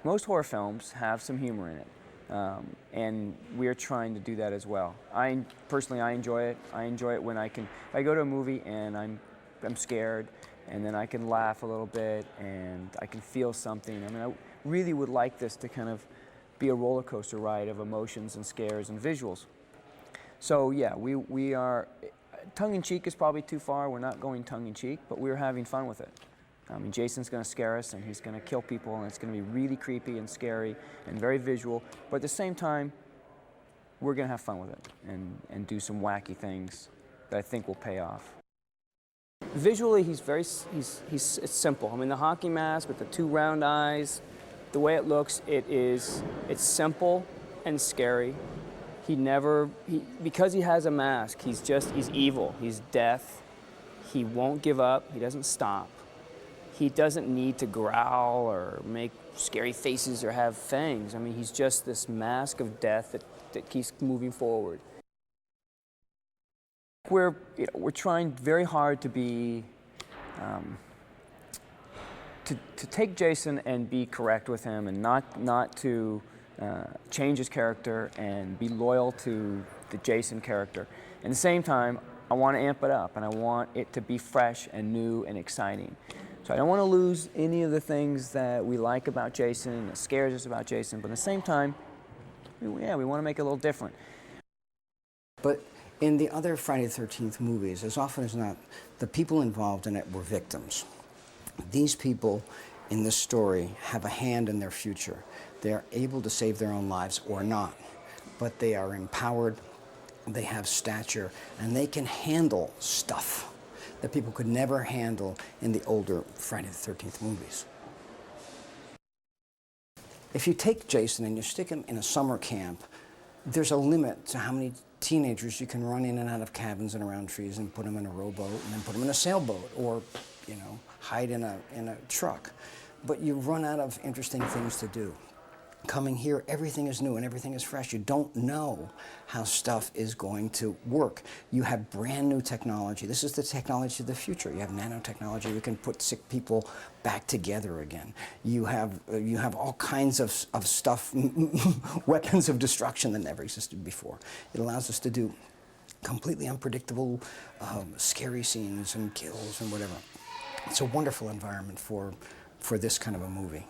Most horror films have some humor in it, and we're trying to do that as well. Personally, I enjoy it. I enjoy it when if I go to a movie and I'm scared, and then I can laugh a little bit and I can feel something. I mean, I really would like this to kind of be a roller coaster ride of emotions and scares and visuals. So yeah, we are, tongue-in-cheek is probably too far. We're not going tongue-in-cheek, but we're having fun with it. I mean, Jason's going to scare us, and he's going to kill people, and it's going to be really creepy and scary and very visual. But at the same time, we're going to have fun with it and do some wacky things that I think will pay off. Visually, it's simple. I mean, the hockey mask with the two round eyes, the way it looks, it's simple and scary. Because he has a mask, he's evil. He's death. He won't give up. He doesn't stop. He doesn't need to growl or make scary faces or have fangs. I mean, he's just this mask of death that keeps moving forward. We're trying very hard to be, to take Jason and be correct with him, and not to change his character and be loyal to the Jason character. At the same time, I want to amp it up, and I want it to be fresh and new and exciting. So I don't want to lose any of the things that we like about Jason, that scares us about Jason, but at the same time, we want to make it a little different. But in the other Friday the 13th movies, as often as not, the people involved in it were victims. These people in this story have a hand in their future. They are able to save their own lives or not, but they are empowered, they have stature, and they can handle stuff that people could never handle in the older Friday the 13th movies. If you take Jason and you stick him in a summer camp, there's a limit to how many teenagers you can run in and out of cabins and around trees and put them in a rowboat and then put them in a sailboat, or, you know, hide in a truck. But you run out of interesting things to do. Coming here, everything is new and everything is fresh. You don't know how stuff is going to work. You have brand new technology. This is the technology of the future. You have nanotechnology. You can put sick people back together again. You have all kinds of stuff, weapons of destruction that never existed before. It allows us to do completely unpredictable, scary scenes and kills and whatever. It's a wonderful environment for this kind of a movie.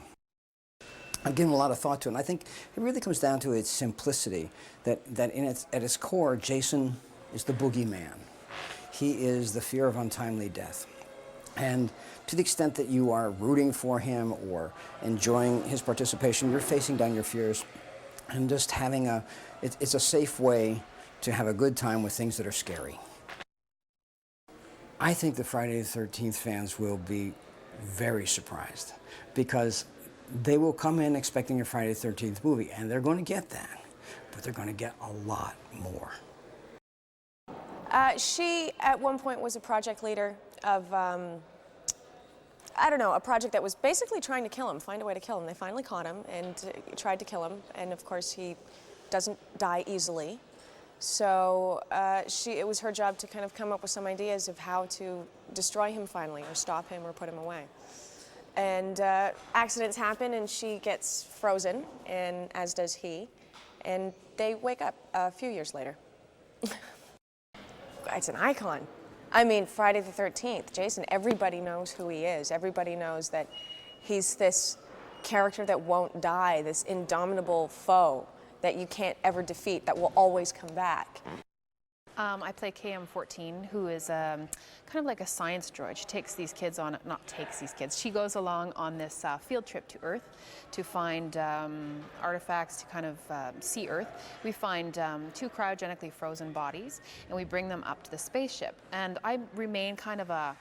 I've given a lot of thought to it, and I think it really comes down to its simplicity, that at its core, Jason is the boogeyman. He is the fear of untimely death. And to the extent that you are rooting for him or enjoying his participation, you're facing down your fears and just having it's a safe way to have a good time with things that are scary. I think the Friday the 13th fans will be very surprised, because they will come in expecting a Friday the 13th movie, and they're going to get that, but they're going to get a lot more. She, at one point, was a project leader of, I don't know, a project that was basically trying to kill him, find a way to kill him. They finally caught him and tried to kill him, and of course he doesn't die easily. So it was her job to kind of come up with some ideas of how to destroy him finally, or stop him, or put him away. And accidents happen, and she gets frozen, and as does he, and they wake up a few years later. It's an icon. I mean, Friday the 13th, Jason, everybody knows who he is. Everybody knows that he's this character that won't die, this indomitable foe that you can't ever defeat, that will always come back. I play KM-14, who is kind of like a science droid. She takes these kids on, she goes along on this field trip to Earth to find artifacts, to kind of see Earth. We find 2 cryogenically frozen bodies, and we bring them up to the spaceship. And I remain kind of a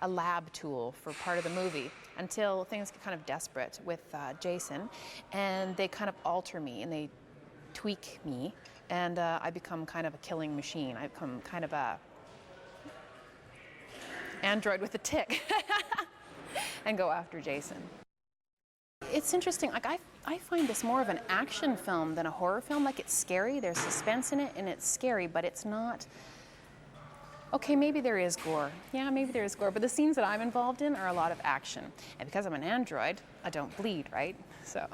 lab tool for part of the movie until things get kind of desperate with Jason, and they kind of alter me, and they tweak me, and I become kind of a killing machine. I become kind of a android with a tick and go after Jason. It's interesting, like I find this more of an action film than a horror film. Like, it's scary, there's suspense in it, and it's scary, but it's not okay, maybe there is gore. Yeah, maybe there is gore, but the scenes that I'm involved in are a lot of action. And because I'm an android, I don't bleed, right? So